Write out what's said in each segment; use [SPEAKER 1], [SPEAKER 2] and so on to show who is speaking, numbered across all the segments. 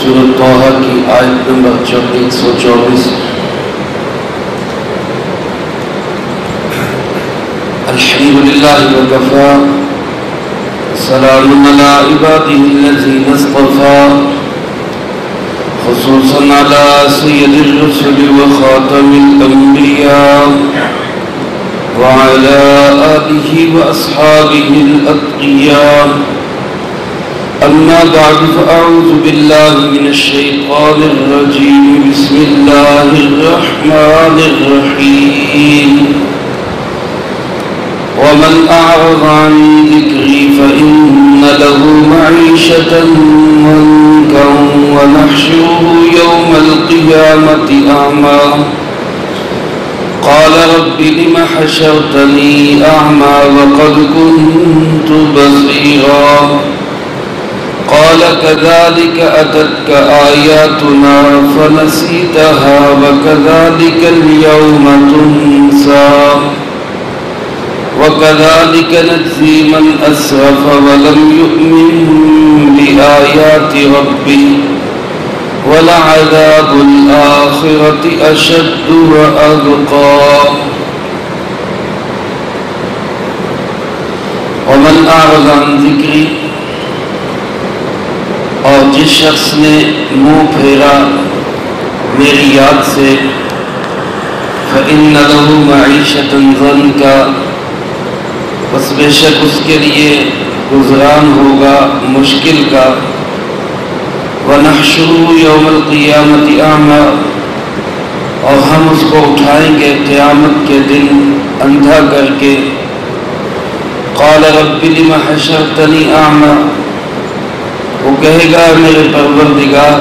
[SPEAKER 1] سورۃ طٰہٰ کی آیت نمبر 124. الحمدللہ وکفیٰ سلام علی عبادہ الذین اصطفیٰ خصوصاً علی سید الرسل وخاتم الانبیاء وعلى آلہ واصحابہ الاتقیاء. أما بعد فأعوذ بالله من الشيطان الرجيم. بسم الله الرحمن الرحيم. ومن أعرض عن ذكري فإن له معيشة ضنكا ونحشره يوم القيامة أعمى قال رب لم حشرتني أعمى وقد كنت بصيرا قال كذلك أتتك آياتنا فنسيتها وكذلك اليوم تنسى وكذلك نجزي من أسرف ولم يؤمن بآيات ربه ولعذاب الآخرة أشد وأبقى. ومن أعرض عن ذكري، اور جس شخص نے منہ پھیرا میری یاد سے، فإن له معیشة ضنکا، بس بے شک اس کے لیے گزران ہوگا مشکل کا. ونحشره يوم القیامة أعمى، اور ہم اس کو اٹھائیں گے قیامت کے دن اندھا کر کے. قال رب لم حشرتني أعمى، وہ کہے گا میرے پروردگار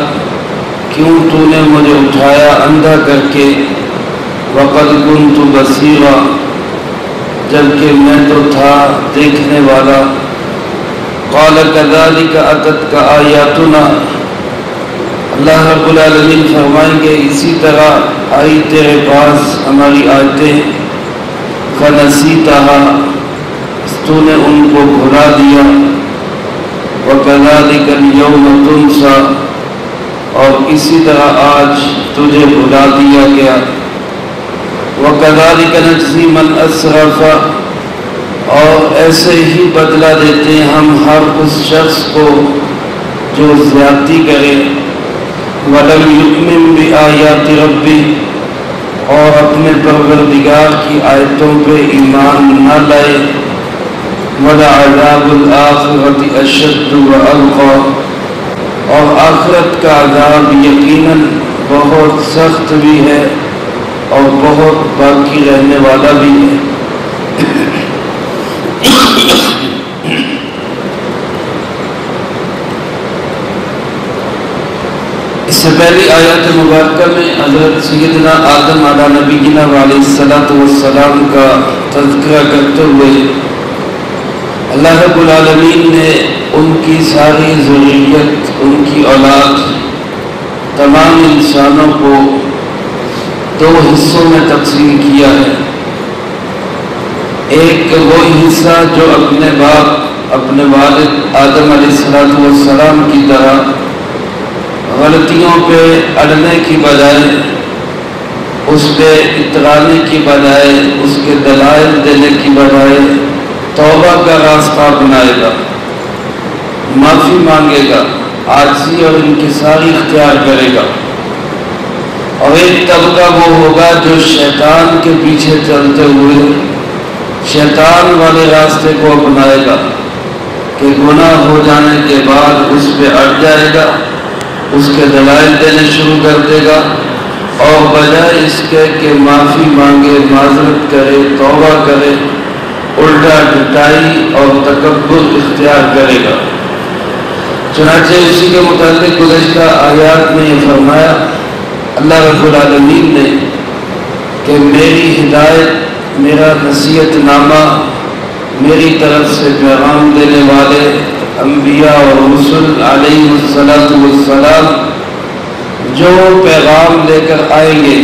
[SPEAKER 1] کیوں تو نے مجھے اٹھایا اندھا کر کے. وقد كنت بصيرا، جبکہ میں تو تھا دیکھنے والا. قال كذلك أتتك آياتنا، اللہ رب العالمین فرمائیں گے اسی طرح آئی تیرے پاس ہماری آیتیں. فنسیتها، تو نے ان کو بھلا دیا. وَكَذَلِكَ الْيَوْمَ تُنْسَى، اور اسی طرح آج تجھے بھلا دیا گیا. وَكَذَلِكَ نَجْزِي مَنْ أَسْرَفَ، اور ایسے ہی بدلہ دیتے ہیں ہم ہر اس شخص کو جو زیادتی کرے. وَلَمْ يُؤْمِنْ بِآيَاتِ رَبِّهِ، اور اپنے پروردگار کی آیتوں پہ ایمان نہ لائے. وَلَعَذَابُ الْآخِرَةِ أَشَدُّ وَأَبْقَى، اور آخرت کا عذاب یقیناً بہت سخت بھی ہے اور بہت باقی رہنے والا بھی ہے. اس سے پہلی آیات مبارکہ میں حضرت سیدنا آدم علیہ نبینا علیہ الصلوۃ والسلام کا تذکرہ کرتے ہوئے اللہ رب العالمین نے ان کی ساری ذریت، ان کی اولاد، تمام انسانوں کو دو حصوں میں تقسیم کیا ہے. ایک وہ حصہ جو اپنے باپ، اپنے والد آدم علیہ السلام کی طرح غلطیوں پہ اڑنے کی بجائے، اس پہ اترانے کی بجائے، اس کے دلائل دینے کی بجائے توبہ کا راستہ اپنائے گا، معافی مانگے گا، عاجزی اور انکساری اختیار کرے گا. اور ایک طبقہ وہ ہوگا جو شیطان کے پیچھے چلتے ہوئے شیطان والے راستے کو اپنائے گا کہ گناہ ہو جانے کے بعد اس پہ اڑ جائے گا، اس کے دلائل دینے شروع کر دے گا، اور بجائے اس کے کہ معافی مانگے، معذرت کرے، توبہ کرے، الٹا ڈٹائی اور تکبر اختیار کرے گا. چنانچہ اسی کے متعلق گزشتہ آیات میں یہ فرمایا اللہ رب العالمین نے کہ میری ہدایت، میرا نصیحت نامہ، میری طرف سے پیغام دینے والے انبیاء اور رسل علیہ السلام جو پیغام لے کر آئیں گے،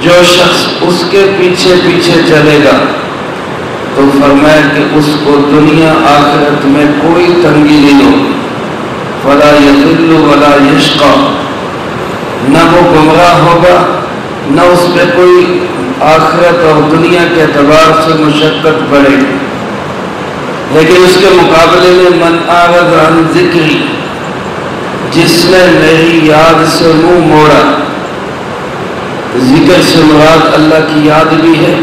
[SPEAKER 1] جو شخص اس کے پیچھے پیچھے چلے گا تو فرمایا کہ اس کو دنیا آخرت میں کوئی تنگی نہیں ہو. فلا یضل ولا یشقی، نہ وہ گمراہ ہوگا نہ اس پہ کوئی آخرت اور دنیا کے اعتبار سے مشقت پڑے گی۔ لیکن اس کے مقابلے میں من اعرض عن ذکری، جس نے میری یاد سے منہ موڑا، ذکر سے مراد اللہ کی یاد بھی ہے،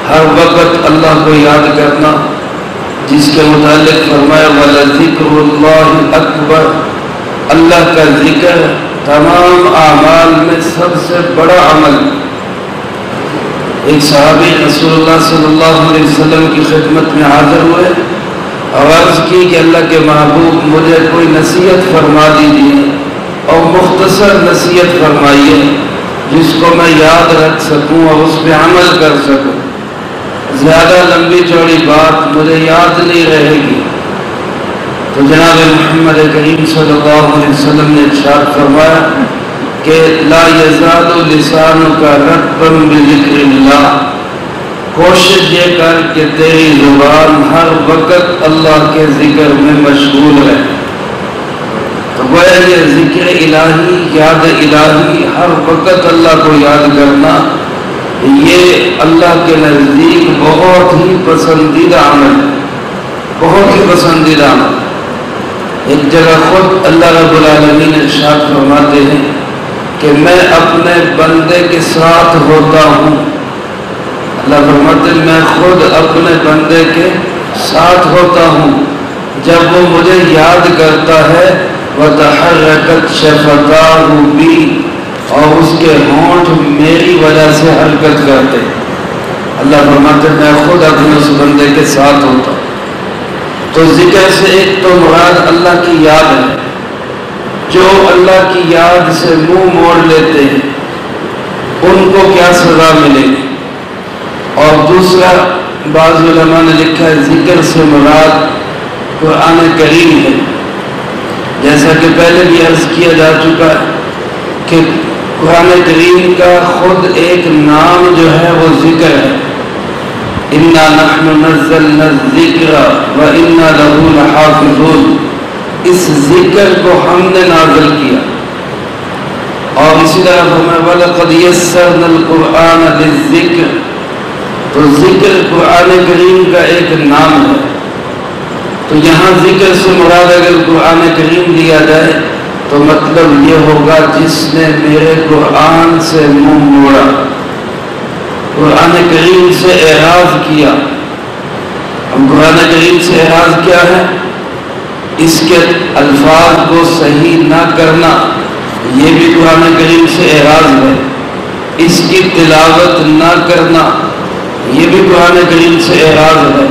[SPEAKER 1] ہر وقت اللہ کو یاد کرنا، جس کے متعلق فرمایا وَلَذِكْرُ اللَّهِ أَكْبَرُ، اللہ کا ذکر تمام اعمال میں سب سے بڑا عمل۔ ایک صحابی رسول اللہ صلی اللہ علیہ وسلم کی خدمت میں حاضر ہوئے اور عرض کی کہ اللہ کے محبوب مجھے کوئی نصیحت فرما دیجیے اور مختصر نصیحت فرمائیے جس کو میں یاد رکھ سکوں اور اس پہ عمل کر سکوں، زیادہ لمبی چوڑی بات مجھے یاد نہیں رہے گی۔ تو جناب محمد کریم صلی اللہ علیہ وسلم نے ارشاد فرمایا کہ لا یزال لسانک رطبا بذکر اللہ، کوشش یہ کر کہ تیری زبان ہر وقت اللہ کے ذکر میں مشغول رہے۔ تو گویا یہ ذکر الہی، یاد الہی، ہر وقت اللہ کو یاد کرنا، یہ اللہ کے نزدیک بہت ہی پسندیدہ عمل ہے، بہت ہی پسندیدہ عمل۔ ایک جگہ خود اللہ رب العالمین ارشاد فرماتے ہیں کہ میں اپنے بندے کے ساتھ ہوتا ہوں، اللہ فرماتے ہیں میں خود اپنے بندے کے ساتھ ہوتا ہوں جب وہ مجھے یاد کرتا ہے، وَتَحَرَّكَتْ شَفَتَاهُ بِي، اور اس کے ہونٹ میری وجہ سے حرکت کرتے۔ اللہ فرماتے ہیں میں خود اپنے اس بندے کے ساتھ ہوتا ہوں۔ تو ذکر سے ایک تو مراد اللہ کی یاد ہے، جو اللہ کی یاد سے منہ موڑ لیتے ہیں ان کو کیا سزا ملے گی۔ اور دوسرا بعض علماء نے لکھا ہے ذکر سے مراد قرآن کریم ہے، جیسا کہ پہلے بھی عرض کیا جا چکا ہے کہ قرآن کریم کا خود ایک نام جو ہے وہ ذکر ہے، اِنَّا نَحْنُ نَزَّلْنَا الذِّكْرَ وَإِنَّا لَهُ لَحَافِظُونَ، اس ذکر کو ہم نے نازل کیا۔ اور اسی طرح فرمایا وَلَقَدْ يَسَّرْنَا الْقُرْآنَ لِلذِّكْرِ، تو ذکر قرآن کریم کا ایک نام ہے۔ تو یہاں ذکر سے مراد اگر قرآن کریم لیا جائے تو مطلب یہ ہوگا جس نے میرے قرآن سے منہ موڑا، قرآن کریم سے اعراض کیا۔ ہم قرآن کریم سے اعراض کیا ہے؟ اس کے الفاظ کو صحیح نہ کرنا، یہ بھی قرآن کریم سے اعراض ہے۔ اس کی تلاوت نہ کرنا، یہ بھی قرآن کریم سے اعراض ہے۔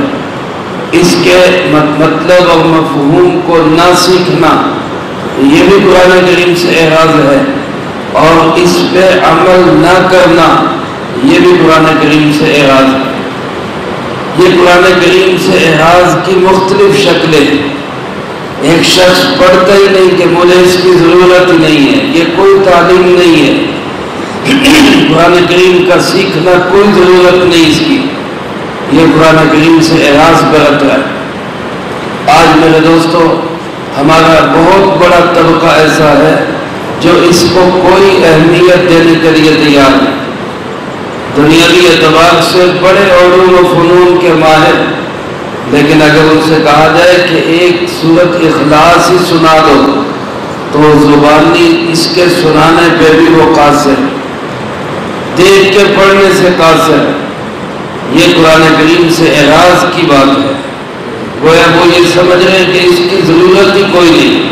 [SPEAKER 1] اس کے مطلب اور مفہوم کو نہ سیکھنا، یہ بھی قرآن کریم سے اعراض ہے۔ اور اس پہ عمل نہ کرنا، یہ بھی قرآن کریم سے اعراض ہے۔ یہ قرآن کریم سے اعراض کی مختلف شکلیں، ایک شخص پڑھتا ہی نہیں کہ مجھے اس کی ضرورت ہی نہیں ہے، یہ کوئی تعلیم نہیں ہے، قرآن کریم کا سیکھنا کوئی ضرورت نہیں اس کی، یہ قرآن کریم سے اعراض برت رہا ہے۔ آج میرے دوستو ہمارا بہت بڑا طبقہ ایسا ہے جو اس کو کوئی اہمیت دینے کے لیے تیار نہیں، دنیاوی اعتبار سے بڑے علوم و فنون کے ماہر، لیکن اگر ان سے کہا جائے کہ ایک سورت اخلاص ہی سنا دو تو زبانی اس کے سنانے پہ بھی وہ قاصر، دیکھ کے پڑھنے سے قاصر۔ یہ قرآن کریم سے اعراض کی بات ہے، گویا وہ یہ سمجھ رہے ہیں کہ اس کی ضرورت ہی کوئی نہیں۔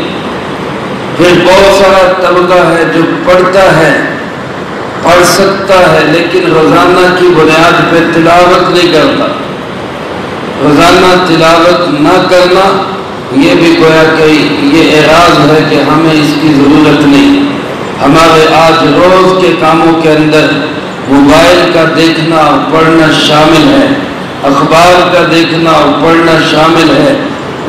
[SPEAKER 1] پھر بہت سارا طبقہ ہے جو پڑھتا ہے، پڑھ سکتا ہے، لیکن روزانہ کی بنیاد پہ تلاوت نہیں کرتا۔ روزانہ تلاوت نہ کرنا یہ بھی گویا کہ یہ اعراض ہے کہ ہمیں اس کی ضرورت نہیں۔ ہمارے آج روز کے کاموں کے اندر موبائل کا دیکھنا اور پڑھنا شامل ہے، اخبار کا دیکھنا اور پڑھنا شامل ہے،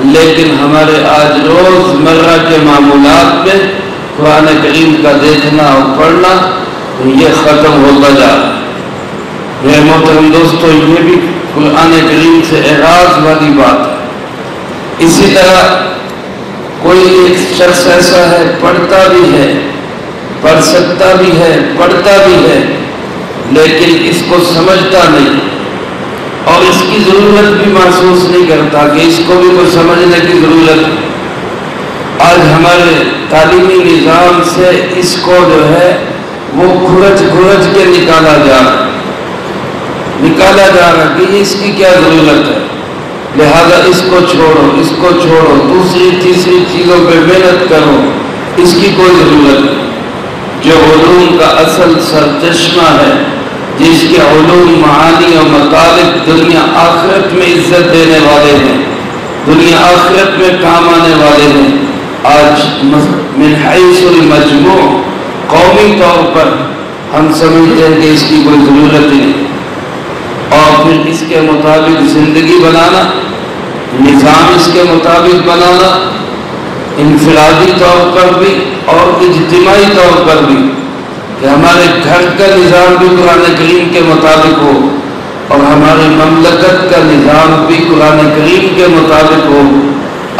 [SPEAKER 1] لیکن ہمارے آج روز مرہ کے معمولات میں قرآن کریم کا دیکھنا اور پڑھنا یہ ختم ہوتا جا رہا ہے۔ میرے محترم دوستو یہ بھی قرآن کریم سے اعراض والی بات ہے۔ اسی طرح کوئی ایک شخص ایسا ہے پڑھتا بھی ہے، پڑھ سکتا بھی ہے، پڑھتا بھی ہے، لیکن اس کو سمجھتا نہیں اور اس کی ضرورت بھی محسوس نہیں کرتا کہ اس کو بھی کوئی سمجھنے کی ضرورت ہے۔ آج ہمارے تعلیمی نظام سے اس کو جو ہے وہ گھرج کے نکالا جا رہا کہ اس کی کیا ضرورت ہے، لہذا اس کو چھوڑو، دوسری تیسری چیزوں پہ محنت کرو، اس کی کوئی ضرورت نہیں۔ جو علوم کا اصل سرچشمہ ہے، جس کے علوم معانی اور مطالب دنیا آخرت میں عزت دینے والے ہیں، دنیا آخرت میں کام آنے والے ہیں، آج من حیث المجموع قومی طور پر ہم سمجھتے ہیں کہ اس کی کوئی ضرورت نہیں، اور پھر اس کے مطابق زندگی بنانا، نظام اس کے مطابق بنانا، انفرادی طور پر بھی اور اجتماعی طور پر بھی، کہ ہمارے گھر کا نظام بھی قرآن کریم کے مطابق ہو اور ہماری مملکت کا نظام بھی قرآن کریم کے مطابق ہو۔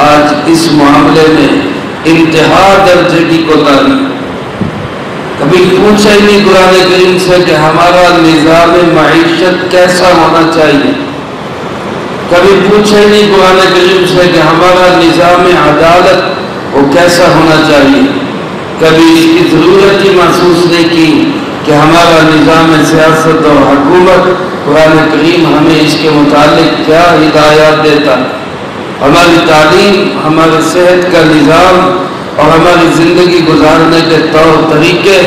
[SPEAKER 1] آج اس معاملے میں انتہا درجے کی کوتاہی، کبھی پوچھا ہی نہیں قرآن کریم سے کہ ہمارا نظام معیشت کیسا ہونا چاہیے، کبھی پوچھا ہی نہیں قرآن کریم سے کہ ہمارا نظام عدالت وہ کیسا ہونا چاہیے، کبھی اس کی ضرورت ہی محسوس نہیں کی کہ ہمارا نظام سیاست اور حکومت قرآن کریم ہمیں اس کے متعلق کیا ہدایات دیتا ہے، ہماری تعلیم، ہمارے صحت کا نظام اور ہماری زندگی گزارنے کے طور طریقے،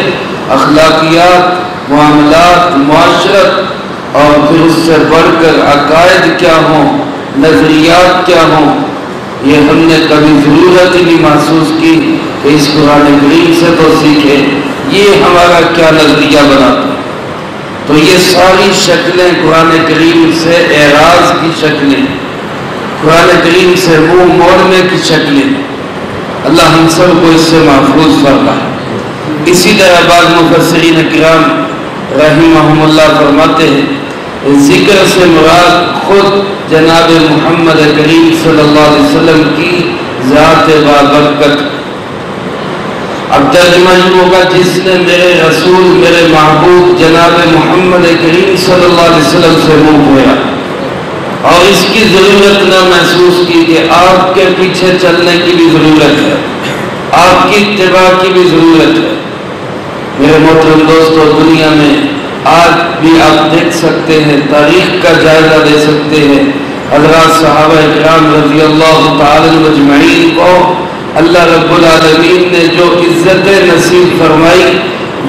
[SPEAKER 1] اخلاقیات، معاملات، معاشرت، اور پھر اس سے بڑھ کر عقائد کیا ہوں، نظریات کیا ہوں، یہ ہم نے کبھی ضرورت ہی نہیں محسوس کی کہ اس قرآن کریم سے تو سیکھے یہ ہمارا کیا نظریہ بناتا ہے۔ تو یہ ساری شکلیں قرآن کریم سے اعراض کی شکلیں، قرآن کریم سے منہ موڑنے کی شکلیں، اللہ ہم سب کو اس سے محفوظ فرمائے۔ اسی طرح بعض مفسرین کرام رحمہم اللہ فرماتے ہیں ذکر سے مراد خود جناب محمد کریم صلی اللہ علیہ وسلم کی ذات بابرکت۔ اب ترجمہ یہ ہوگا جس نے میرے رسول، میرے محبوب جناب محمد کریم صلی اللہ علیہ وسلم سے منہ موڑا اور اس کی ضرورت نہ محسوس کی کہ آپ کے پیچھے چلنے کی بھی ضرورت ہے، آپ کی اتباع کی بھی ضرورت ہے۔ میرے محترم دوستو، دنیا میں آج بھی آپ دیکھ سکتے ہیں، تاریخ کا جائزہ لے سکتے ہیں، حضرات صحابہ کرام رضی اللہ تعالی مجمعین کو اللہ رب العالمین نے جو عزت نصیب فرمائی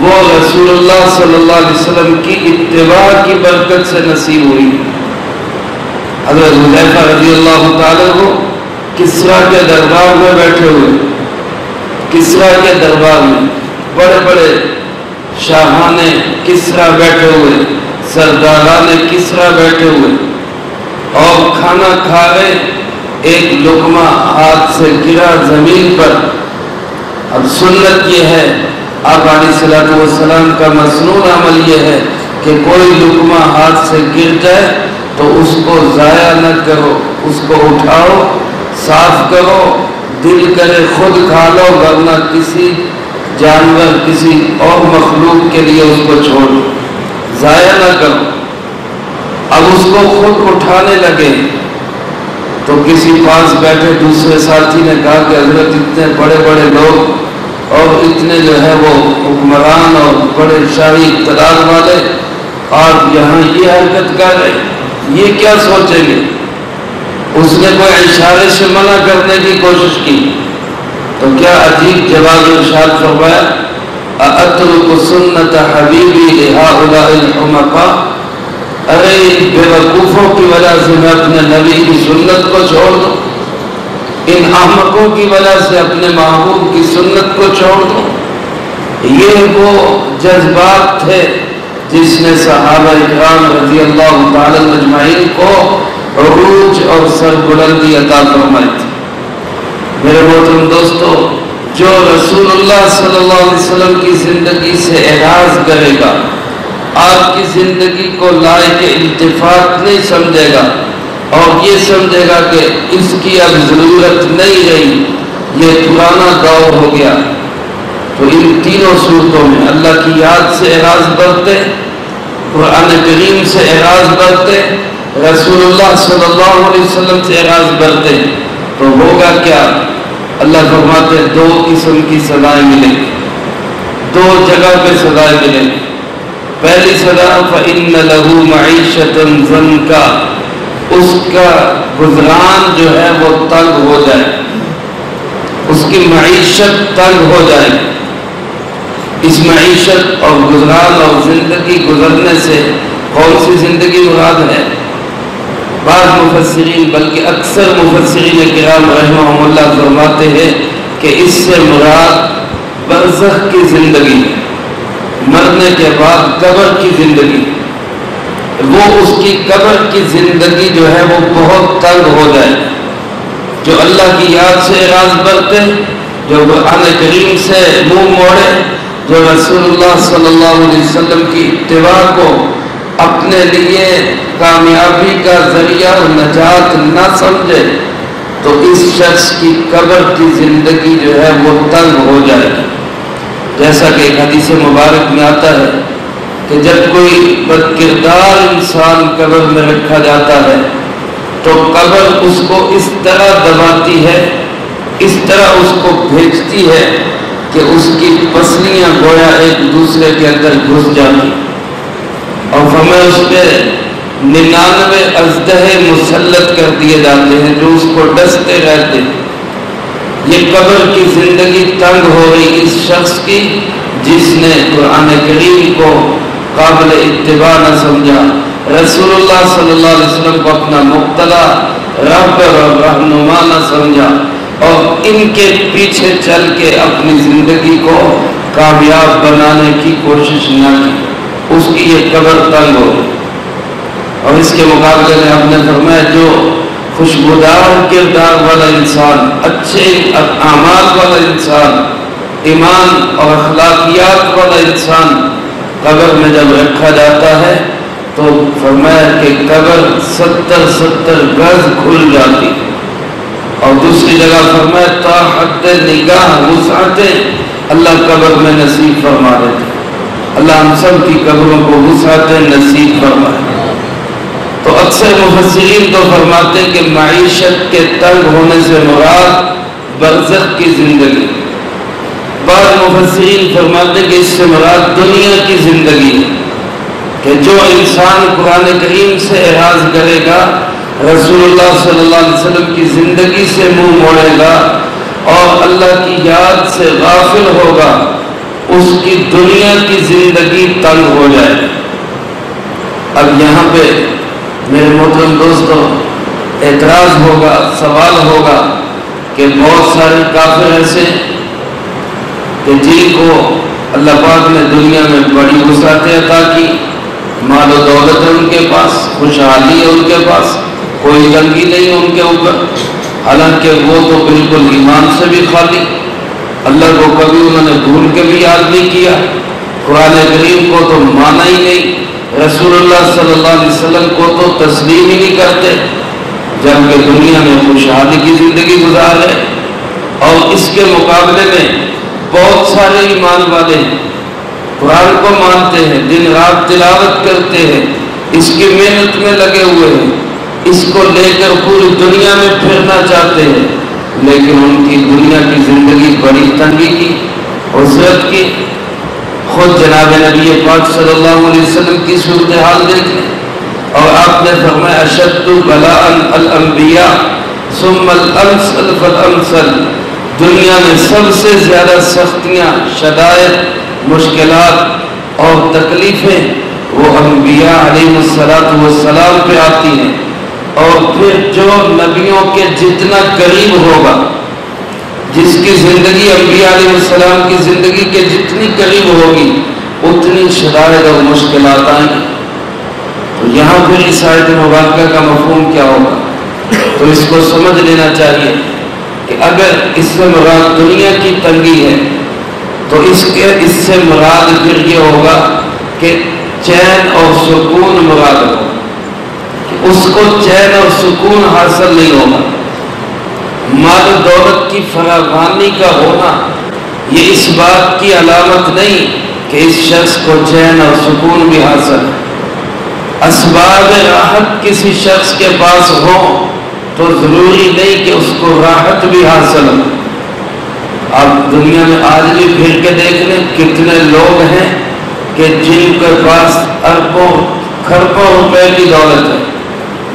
[SPEAKER 1] وہ رسول اللہ صلی اللہ علیہ وسلم کی اتباع کی برکت سے نصیب ہوئی۔ حضرت حذیفہ رضی اللہ تعالیٰ کو کسریٰ کے دربار میں بیٹھے ہوئے، کسریٰ کے دربار میں بڑے بڑے شاہان کسریٰ بیٹھے ہوئے، سرداران کسریٰ بیٹھے ہوئے اور کھانا کھا رہے، ایک لقمہ ہاتھ سے گرا زمین پر۔ اب سنت یہ ہے، آپ علیہ الصلوۃ والسلام کا مسنون عمل یہ ہے کہ کوئی لقمہ ہاتھ سے گر جائے تو اس کو ضائع نہ کرو، اس کو اٹھاؤ، صاف کرو، دل کرے خود کھا لو، ورنہ کسی جانور، کسی اور مخلوق کے لیے اس کو چھوڑو، ضائع نہ کرو۔ اب اس کو خود اٹھانے لگے تو کسی پاس بیٹھے دوسرے ساتھی نے کہا کہ حضرت اتنے بڑے بڑے لوگ اور اتنے جو ہے وہ حکمران اور بڑے شاہی اقتدار والے، آپ یہاں یہ حرکت کر رہے، یہ کیا سوچیں گے؟ اس نے کوئی اشارے سے منع کرنے کی کوشش کی تو کیا عجیب جواب ارشاد فرمایا، اَأَتْرُكُ سُنَّةَ حَبِيبِي لِهَؤُلَاءِ الْحُمَقَاءِ، ارے بے وقوفوں کی وجہ سے میں اپنے نبی کی سنت کو چھوڑ دوں، ان احمقوں کی وجہ سے اپنے محبوب کی سنت کو چھوڑ دوں؟ یہ وہ جذبات تھے جس نے صحابہ اکرام رضی اللہ تعالی مجمعین کو عروج اور سربلندی عطا فرمائی تھی۔ میرے محترم دوستو، جو رسول اللہ صلی اللہ علیہ وسلم کی زندگی سے اعراض کرے گا، آپ کی زندگی کو لائق التفات نہیں سمجھے گا اور یہ سمجھے گا کہ اس کی اب ضرورت نہیں رہی، یہ پرانا دور ہو گیا۔ تو ان تینوں صورتوں میں اللہ کی یاد سے اعراض برتے، قرآن کریم سے اعراض برتے، رسول اللہ صلی اللہ علیہ وسلم سے اعراض برتے، تو ہوگا کیا؟ اللہ فرماتے دو قسم کی سزائیں ملیں گی، دو جگہ پہ سزائیں ملیں گی۔ پہلی سزا فَإِنَّ لَهُ مَعِيشَةً ضَنْكَ، اس کا گزران جو ہے وہ تنگ ہو جائے، اس کی معیشت تنگ ہو جائے۔ اس معیشت اور گزران اور زندگی گزرنے سے کون سی زندگی مراد ہے؟ بعض مفسرین بلکہ اکثر مفسرین کرام رحمہم اللہ فرماتے ہیں کہ اس سے مراد برزخ کی زندگی، مرنے کے بعد قبر کی زندگی، وہ اس کی قبر کی زندگی جو ہے وہ بہت تنگ ہو جائے۔ جو اللہ کی یاد سے اعراض برتے، جو قرآن کریم سے منہ موڑے، جو رسول اللہ صلی اللہ علیہ وسلم کی اتباع کو اپنے لیے کامیابی کا ذریعہ اور نجات نہ سمجھے، تو اس شخص کی قبر کی زندگی جو ہے وہ تنگ ہو جائے گی۔ جیسا کہ ایک حدیث مبارک میں آتا ہے کہ جب کوئی بد کردار انسان قبر میں رکھا جاتا ہے تو قبر اس کو اس طرح دباتی ہے، اس طرح اس کو بھیجتی ہے کہ اس کی پسلیاں گویا ایک دوسرے کے اندر گھس جاتی، اور ہمیں اس پہ 99 اژدہے مسلط کر دیے جاتے ہیں جو اس کو ڈستے رہتے ہیں۔ یہ قبر کی زندگی تنگ ہو رہی اس شخص کی جس نے قرآن کریم کو قابل اتباع نہ سمجھا، رسول اللہ صلی اللہ علیہ وسلم کو اپنا مقتدی رب اور رہنما نہ سمجھا، اور ان کے پیچھے چل کے اپنی زندگی کو کامیاب بنانے کی کوشش نہ کی، اس کی یہ قبر تنگ ہو۔ اور اس کے مقابلے میں ہم نے فرمایا جو خوشبودار کردار والا انسان، اچھے اعمال والا انسان، ایمان اور اخلاقیات والا انسان قبر میں جب رکھا جاتا ہے تو فرمایا کہ قبر 70 گز کھل جاتی، اور دوسری جگہ فرمایا تا حد نگاہ وسعتیں اللہ قبر میں نصیب فرما دیتے۔ اللہ ہم سب کی قبروں کو وسعتیں نصیب فرمائے۔ تو اکثر مفسرین تو فرماتے ہیں کہ معیشت کے تنگ ہونے سے مراد برزخ کی زندگی، بعض مفسرین فرماتے ہیں کہ اس سے مراد دنیا کی زندگی، کہ جو انسان قرآن کریم سے اعراض کرے گا، رسول اللہ صلی اللہ علیہ وسلم کی زندگی سے منہ موڑے گا اور اللہ کی یاد سے غافل ہوگا، اس کی دنیا کی زندگی تنگ ہو جائے۔ اب یہاں پہ میرے محترم دوستوں اعتراض ہوگا، سوال ہوگا کہ بہت سارے کافر ایسے کہ جن کو اللہ پاک نے دنیا میں بڑی وسعتیں عطا کی، مال و دولت ہے ان کے پاس، خوشحالی ہے ان کے پاس، کوئی تنگی نہیں ہے ان کے اوپر، حالانکہ وہ تو بالکل ایمان سے بھی خالی، اللہ کو کبھی انہوں نے بھول کے بھی یاد نہیں کیا، قرآن کریم کو تو مانا ہی نہیں، رسول اللہ صلی اللہ علیہ وسلم کو تو تسلیم ہی نہیں کرتے، جبکہ دنیا میں خوشحالی کی زندگی گزار ہے۔ اور اس کے مقابلے میں بہت سارے ایمان والے قرآن کو مانتے ہیں، دن رات تلاوت کرتے ہیں، اس کی محنت میں لگے ہوئے ہیں، اس کو لے کر پوری دنیا میں پھرنا چاہتے ہیں، لیکن ان کی دنیا کی زندگی بڑی تنگی کی، عزت کی۔ خود جناب نبی پاک صلی اللہ علیہ وسلم کی صورتحال دیکھیں، اور آپ نے فرمایا اشد بلاء الانبیاء ثم الامثل فالامثل، دنیا میں سب سے زیادہ سختیاں، شدائد، مشکلات اور تکلیفیں وہ انبیاء علیہ السلام پہ آتی ہیں، اور پھر جو نبیوں کے جتنا قریب ہوگا، جس کی زندگی انبیاء علیہ السلام کی زندگی کے جتنی قریب ہوگی اتنی شدائد اور مشکلات آئیں گی۔ تو یہاں پھر اس آیت مبارکہ کا مفہوم کیا ہوگا؟ تو اس کو سمجھ لینا چاہیے کہ اگر اس سے مراد دنیا کی تنگی ہے تو اس سے مراد پھر یہ ہوگا کہ چین اور سکون مراد ہوگا، کہ اس کو چین اور سکون حاصل نہیں ہوگا۔ مال و دولت کی فراوانی کا ہونا یہ اس بات کی علامت نہیں کہ اس شخص کو چین اور سکون بھی حاصل ہے۔ اسباب راحت کسی شخص کے پاس ہو تو ضروری نہیں کہ اس کو راحت بھی حاصل ہو۔ آپ دنیا میں آج بھی پھر کے دیکھ لیں کتنے لوگ ہیں کہ جن کے پاس اربوں کھربوں روپے کی دولت ہے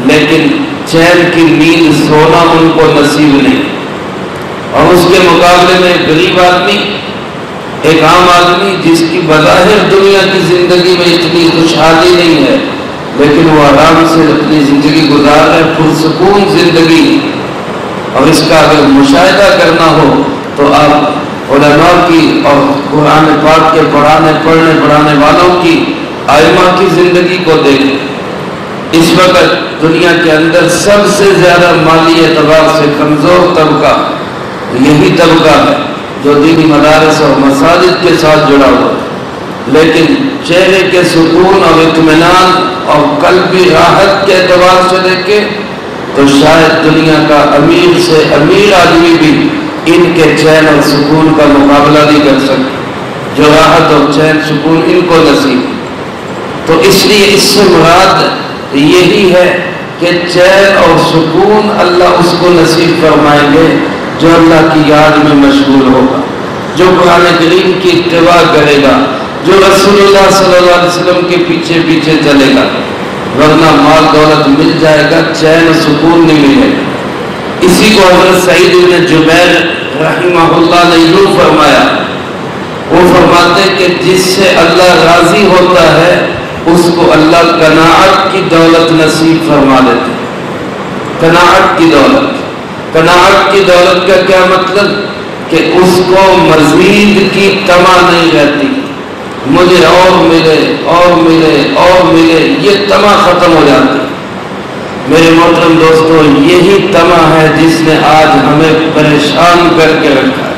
[SPEAKER 1] لیکن چین کی نیند سونا ان کو نصیب نہیں، اور اس کے مقابلے میں غریب آدمی، ایک عام آدمی جس کی بظاہر دنیا کی زندگی میں اتنی خوشحالی نہیں ہے لیکن وہ آرام سے اپنی زندگی گزار رہے، پرسکون زندگی۔ اور اس کا اگر مشاہدہ کرنا ہو تو آپ علماء کی اور قرآن پاک کے پڑھانے والوں کی ائمہ کی زندگی کو دیکھیں۔ اس وقت دنیا کے اندر سب سے زیادہ مالی اعتبار سے کمزور طبقہ یہی طبقہ ہے جو دینی مدارس اور مساجد کے ساتھ جڑا ہوا ہے، لیکن چہرے کے سکون اور اطمینان اور قلبی راحت کے اعتبار سے دیکھے تو شاید دنیا کا امیر سے امیر آدمی بھی ان کے چین اور سکون کا مقابلہ نہیں کر سکتے جو راحت اور چین سکون ان کو نصیب۔ تو اس لیے اس سے مراد یہی ہے کہ چین اور سکون اللہ اس کو نصیب فرمائیں گے جو اللہ کی یاد میں مشغول ہوگا، جو قرآن کریم کی اتباع کرے گا، جو رسول اللہ صلی اللہ علیہ وسلم کے پیچھے پیچھے چلے گا، ورنہ مال دولت مل جائے گا چین و سکون نہیں ملے گا۔ اسی کو حضرت سعید بن جبیر رحمہ اللہ نے یوں فرمایا، وہ فرماتے کہ جس سے اللہ راضی ہوتا ہے اس کو اللہ قناعت کی دولت نصیب فرما دیتے۔ قناعت کی دولت، قناعت کی دولت کا کیا مطلب کہ اس کو مزید کی طمع نہیں رہتی، مجھے اور ملے اور ملے اور ملے، یہ طمع ختم ہو جاتی۔ میرے محترم دوستو، یہی طمع ہے جس نے آج ہمیں پریشان کر کے رکھا ہے۔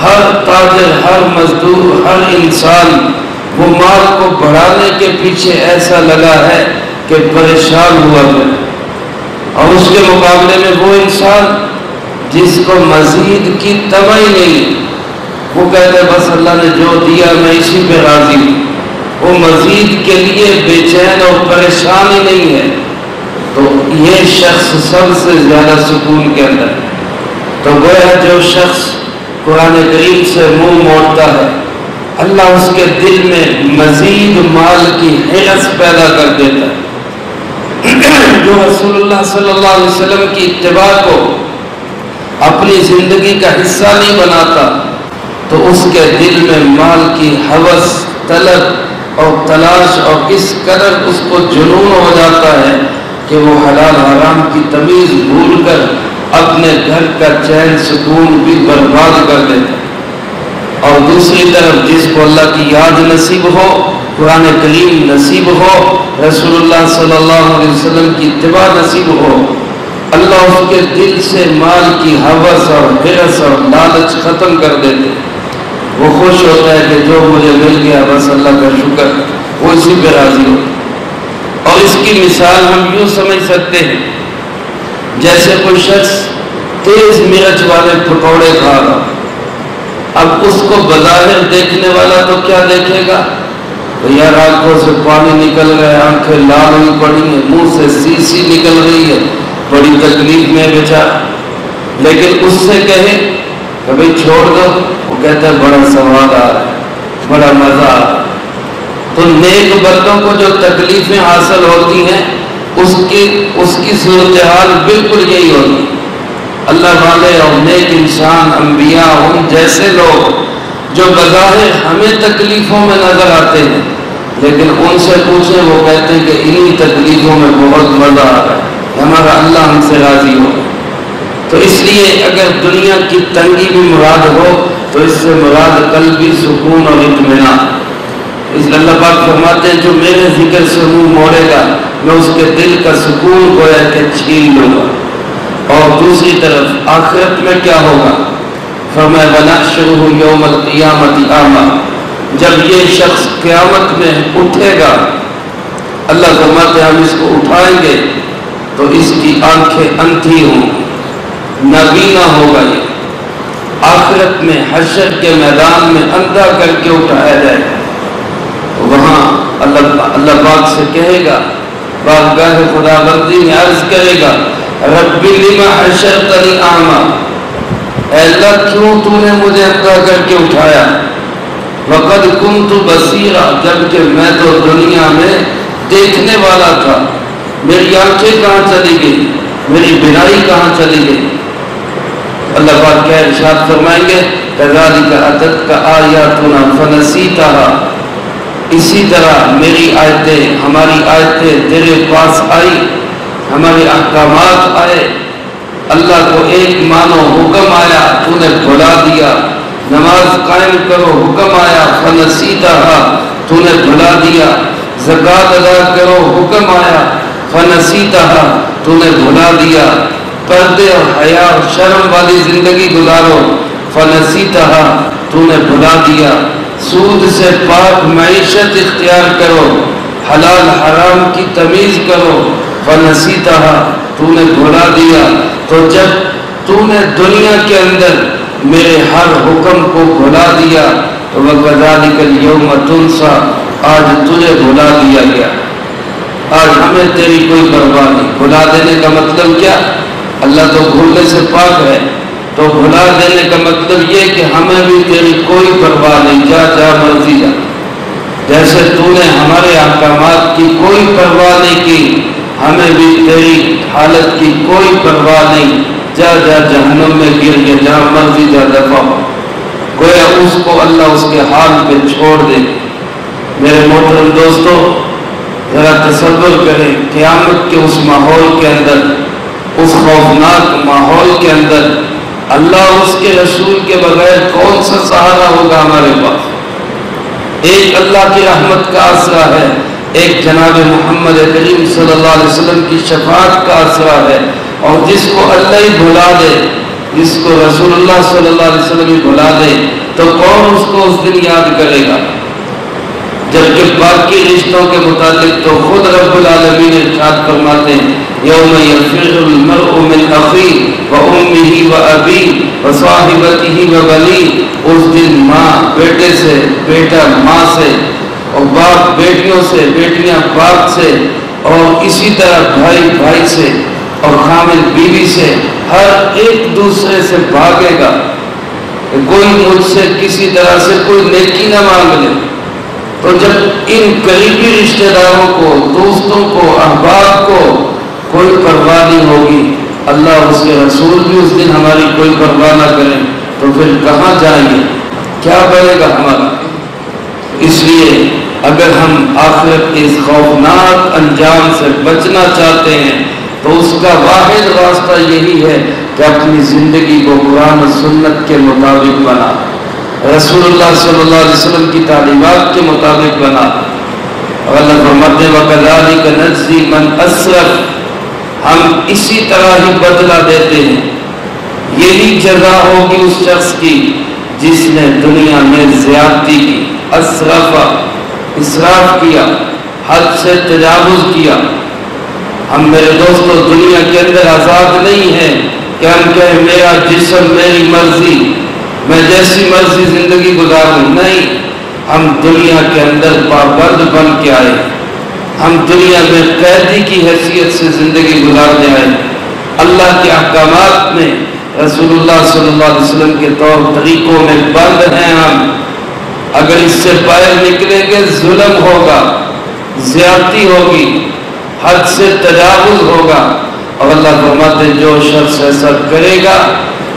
[SPEAKER 1] ہر تاجر، ہر مزدور، ہر انسان وہ مال کو بڑھانے کے پیچھے ایسا لگا ہے کہ پریشان ہوا ہے، اور اس کے مقابلے میں وہ انسان جس کو مزید کی طمع ہی نہیں، وہ کہتے ہیں بس اللہ نے جو دیا میں اسی پہ راضی ہوں، وہ مزید کے لیے بے چین اور پریشان ہی نہیں ہے، تو یہ شخص سب سے زیادہ سکون کے اندر ہے۔ تو گویا جو شخص قرآن کریم سے منہ موڑتا ہے اللہ اس کے دل میں مزید مال کی حرص پیدا کر دیتا ہے۔ جو رسول اللہ صلی اللہ علیہ وسلم کی اتباع کو اپنی زندگی کا حصہ نہیں بناتا تو اس کے دل میں مال کی ہوس، طلب اور تلاش اور اس قدر اس کو جنون ہو جاتا ہے کہ وہ حلال حرام کی تمیز بھول کر اپنے گھر کا چین سکون بھی برباد کر دیتا ہے۔ اور دوسری طرف جس کو اللہ کی یاد نصیب ہو، قرآن کریم نصیب ہو، رسول اللہ صلی اللہ علیہ وسلم کی اتباع نصیب ہو، اللہ اس کے دل سے مال کی ہوس اور حرص اور لالچ ختم کر دیتے۔ وہ خوش ہوتا ہے کہ جو مجھے مل گیا بس اللہ کا شکر، وہ اسی پہ راضی ہو۔ اور اس کی مثال ہم یوں سمجھ سکتے ہیں جیسے کوئی شخص تیز مرچ والے پکوڑے کھا رہا، اب اس کو بظاہر دیکھنے والا تو کیا دیکھے گا، یار آنکھوں سے پانی نکل رہا ہے، آنکھیں لال ہوئی پڑی ہیں، منہ سے سی نکل رہی ہے، بڑی تکلیف میں بیچارہ۔ لیکن اس سے کہے کہ بھئی چھوڑ دو، وہ کہتا ہے بڑا سواد آ رہا ہے، بڑا مزہ آ رہا ہے۔ تو نیک بندوں کو جو تکلیفیں حاصل ہوتی ہیں اس کی صورتحال بالکل یہی ہوتی۔ اللہ والے اور نیک انسان، انبیاء، ان جیسے لوگ جو بظاہر ہمیں تکلیفوں میں نظر آتے ہیں لیکن ان سے پوچھیں وہ کہتے ہیں کہ انہی تکلیفوں میں بہت مزہ آ رہا ہے، ہمارا اللہ ہم سے راضی ہو۔ تو اس لیے اگر دنیا کی تنگی بھی مراد ہو تو اس سے مراد قلبی سکون اور اطمینان۔ اس لیے اللہ پاک فرماتے ہیں جو میرے ذکر سے منہ موڑے گا میں اس کے دل کا سکون گویا کہ چھین لوں گا۔ اور دوسری طرف آخرت میں کیا ہوگا، فرمایا وَنَحْشُرُهُ يَوْمَ الْقِيَامَةِ أَعْمَىٰ، جب یہ شخص قیامت میں اٹھے گا اللہ فرماتے ہیں ہم اس کو اٹھائیں گے تو اس کی آنکھیں اندھی ہوں، نابینا ہوگا، یہ آخرت میں حشر کے میدان میں اندھا کر کے اٹھایا جائے گا۔ وہاں اللہ پاک سے کہے گا، بارگاہ خدا بندی میں عرض کرے گا، رب لما حشرتنی اعمی، اے اللہ کیوں تو نے مجھے اندھا کر کے اٹھایا، وقد کنت بصیرا، جبکہ میں تو دنیا میں دیکھنے والا تھا، میری آنکھیں کہاں چلی گئی، میری بینائی کہاں چلی گئی۔ اللہ پاک کیا ارشاد فرمائیں گے، کذالک اتتک آیاتنا فنسیتها، اسی طرح میری آیتیں، ہماری آیتیں تیرے پاس آئی، ہمارے احکامات آئے، اللہ کو ایک مانو حکم آیا تو نے بھلا دیا، نماز قائم کرو حکم آیا فنسیتها تو نے بھلا دیا، زکوٰۃ ادا کرو حکم آیا فنسیتها تو نے بھلا دیا، پردے اور حیا اور شرم والی زندگی گزارو فنسیتها تو نے بھلا دیا، سود سے پاک معیشت اختیار کرو، حلال حرام کی تمیز کرو فنسیتها تو نے بھلا دیا۔ تو جب تو نے دنیا کے اندر میرے ہر حکم کو بھلا دیا تو وَكَذَلِكَ الْيَوْمَ تُنْسَىٰ، آج تجھے بھلا دیا گیا، آج ہمیں تیری کوئی پرواہ نہیں۔ بھلا دینے کا مطلب کیا؟ اللہ تو بھولنے سے پاک ہے، تو بھلا دینے کا مطلب یہ کہ ہمیں بھی تیری کوئی پرواہ نہیں، جا جا مرضی جا، جیسے تو نے ہمارے احکامات کی کوئی پرواہ نہیں کی، ہمیں بھی تیری حالت کی کوئی پرواہ نہیں، جا جا جہنم میں گر کے جہاں مرضی جا دفع ہو۔ گویا اس کو اللہ اس کے حال پہ چھوڑ دے۔ میرے محترم دوستو، ذرا تصور کریں قیامت کے اس ماحول کے اندر، اس خوفناک ماحول کے اندر اللہ اس کے رسول کے بغیر کون سا سہارا ہوگا ہمارے پاس؟ ایک اللہ کی رحمت کا آسرا ہے، ایک جناب محمد کریم صلی اللہ علیہ وسلم کی شفاعت کا آسرا ہے، اور جس کو اللہ ہی بھلا دے، جس کو رسول اللہ صلی اللہ علیہ وسلم ہی بھلا دے تو کون اس کو اس دن یاد کرے گا؟ جبکہ باقی رشتوں کے متعلق تو خود رب العالمین ارشاد فرماتے ہیں، یوم یفر المرء من اخیہ وامہ وابیہ وصاحبتہ وبنیہ، اس دن ماں بیٹے سے، بیٹا ماں سے، اور باپ بیٹیوں سے، بیٹیاں باپ سے، اور اسی طرح بھائی بھائی سے، اور خامل بیوی سے، ہر ایک دوسرے سے بھاگے گا کہ کوئی مجھ سے کسی طرح سے کوئی نیکی نہ مانگ لے۔ تو جب ان قریبی رشتہ داروں کو، دوستوں کو، احباب کو کوئی پرواہ نہیں ہوگی، اللہ اس کے رسول بھی اس دن ہماری کوئی پرواہ نہ کریں، تو پھر کہاں جائیں گے؟ کیا بنے گا ہمارا؟ اس لیے اگر ہم آخرت کے اس خوفناک انجام سے بچنا چاہتے ہیں تو اس کا واحد راستہ یہی ہے کہ اپنی زندگی کو قرآن و سنت کے مطابق بنا، رسول اللہ صلی اللہ علیہ وسلم کی تعلیمات کے مطابق بنا۔ اور اللہ فرماتے ہیں وَكَذَلِكَ نَجْزِي مَنْ أَسْرَفَ، ہم اسی طرح ہی بدلہ دیتے ہیں، یہی جزا ہوگی اس شخص کی جس نے دنیا میں زیادتی کی، اسراف کیا، حد سے تجاوز کیا۔ ہم میرے دوستو دنیا کے اندر آزاد نہیں ہیں کہ ہم کہیں میرا جسم میری مرضی، میں جیسی مرضی زندگی گزاروں، نہیں، ہم دنیا کے اندر پابند بن کے آئے، ہم دنیا میں قیدی کی حیثیت سے زندگی گزارنے آئے، اللہ کے احکامات میں، رسول اللہ صلی اللہ علیہ وسلم کے طور طریقوں میں بند ہیں ہم۔ اگر اس سے باہر نکلیں گے ظلم ہوگا، زیادتی ہوگی، حد سے تجاوز ہوگا، اور اللہ فرماتے جو شخص ایسا کرے گا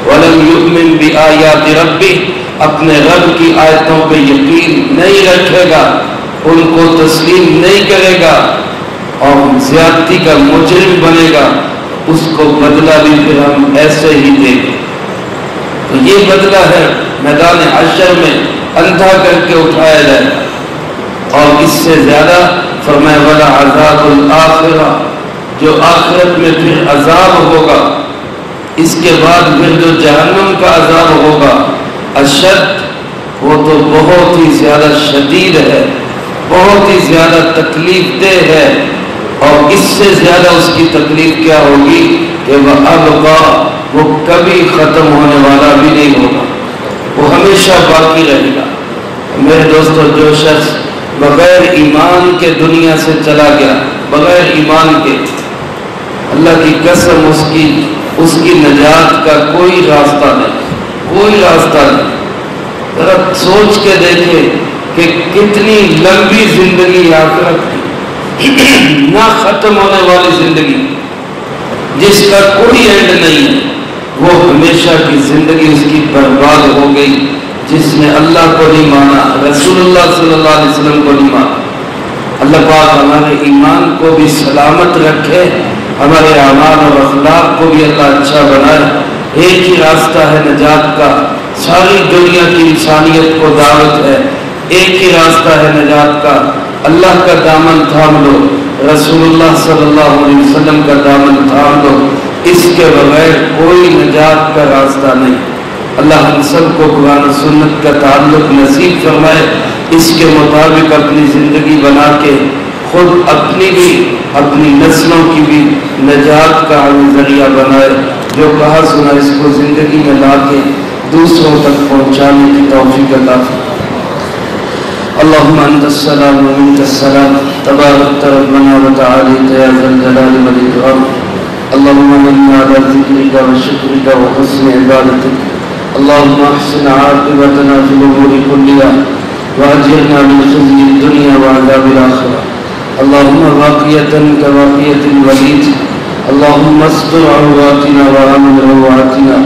[SPEAKER 1] وَلَمْ يُؤْمِنْ بِآيَاتِ رَبِّهِ، اپنے رب کی آیتوں پہ یقین نہیں رکھے گا، ان کو تسلیم نہیں کرے گا، اور زیادتی کا مجرم بنے گا، اس کو بدلہ بھی پھر ہم ایسے ہی دیں گے۔ تو یہ بدلہ ہے میدان حشر میں اندھا کر کے اٹھایا جائے، اور اس سے زیادہ فرمایا والا عذاب الآخرہ، جو آخرت میں پھر عذاب ہوگا، اس کے بعد پھر جو جہنم کا عذاب ہوگا، اشد، وہ تو بہت ہی زیادہ شدید ہے، بہت ہی زیادہ تکلیف دہ ہے، اور اس سے زیادہ اس کی تکلیف کیا ہوگی کہ وہ ابقا، وہ کبھی ختم ہونے والا بھی نہیں ہوگا، وہ ہمیشہ باقی رہے گا۔ میرے دوستو، جو شخص بغیر ایمان کے دنیا سے چلا گیا، بغیر ایمان کے، اللہ کی قسم اس کی نجات کا کوئی راستہ نہیں، کوئی راستہ نہیں۔ ذرا سوچ کے دیکھے کہ کتنی لمبی زندگی آخرت کی، نہ ختم ہونے والی زندگی جس کا کوئی اینڈ نہیں ہے، وہ ہمیشہ کی زندگی اس کی برباد ہو گئی جس نے اللہ کو نہیں مانا، رسول اللہ صلی اللہ علیہ وسلم کو نہیں مانا۔ اللہ پاک ہمارے ایمان کو بھی سلامت رکھے، ہمارے اعمال اور اخلاق کو بھی اللہ اچھا بنائے۔ ایک ہی راستہ ہے نجات کا، ساری دنیا کی انسانیت کو دعوت ہے، ایک ہی راستہ ہے نجات کا، اللہ کا دامن تھام لو، رسول اللہ صلی اللہ علیہ وسلم کا دامن تھام لو، اس کے بغیر کوئی نجات کا راستہ نہیں۔ اللہ ہم سب کو قرآن و سنت کا تعلق نصیب فرمائے، اس کے مطابق اپنی زندگی بنا کے خود اپنی بھی اپنی نسلوں کی بھی نجات کا ہمیں ذریعہ بنائے۔ جو کہا سنا اس کو زندگی میں لا کے دوسروں تک پہنچانے کی توفیق عطا فرمائے۔ اللهم انت السلام ومنك السلام، تبارك ربنا وتعالى يا ذا الجلال والاكرام۔ اللهم انا على ذكرك وشكرك وحسن عبادتك، اللهم احسن عاقبتنا في الامور كلها واجرنا من خزي الدنيا وعذاب الاخره، اللهم باقية كباقية الوليد، اللهم استر عوراتنا وامن روعاتنا،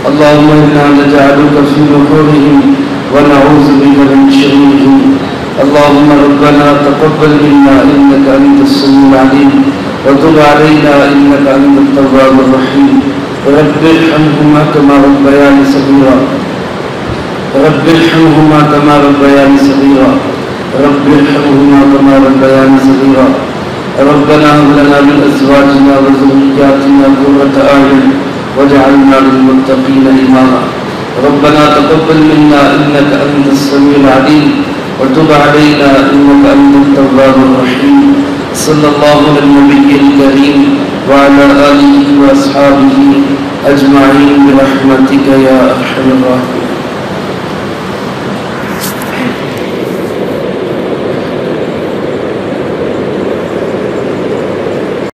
[SPEAKER 1] اللهم انا نجعلك في نحورهم ونعوذ بك من شرورهم، اللهم ربنا تقبل منا انك انت السميع العليم وتب علينا انك انت التواب الرحيم، رب ارحمهما كما ربياني صغيرا، رب ارحمهما كما ربياني صغيرا، رب ارحمهما كما ربياني صغيرا، ربنا هب لنا من ازواجنا وذرياتنا قرة اعين واجعلنا للمتقين اماما، ربنا تقبل منا انك انت السميع العليم وتب علينا انك انت التواب الرحيم، صلى الله على النبي الكريم وعلى اله واصحابه اجمعين برحمتك يا ارحم الراحمين۔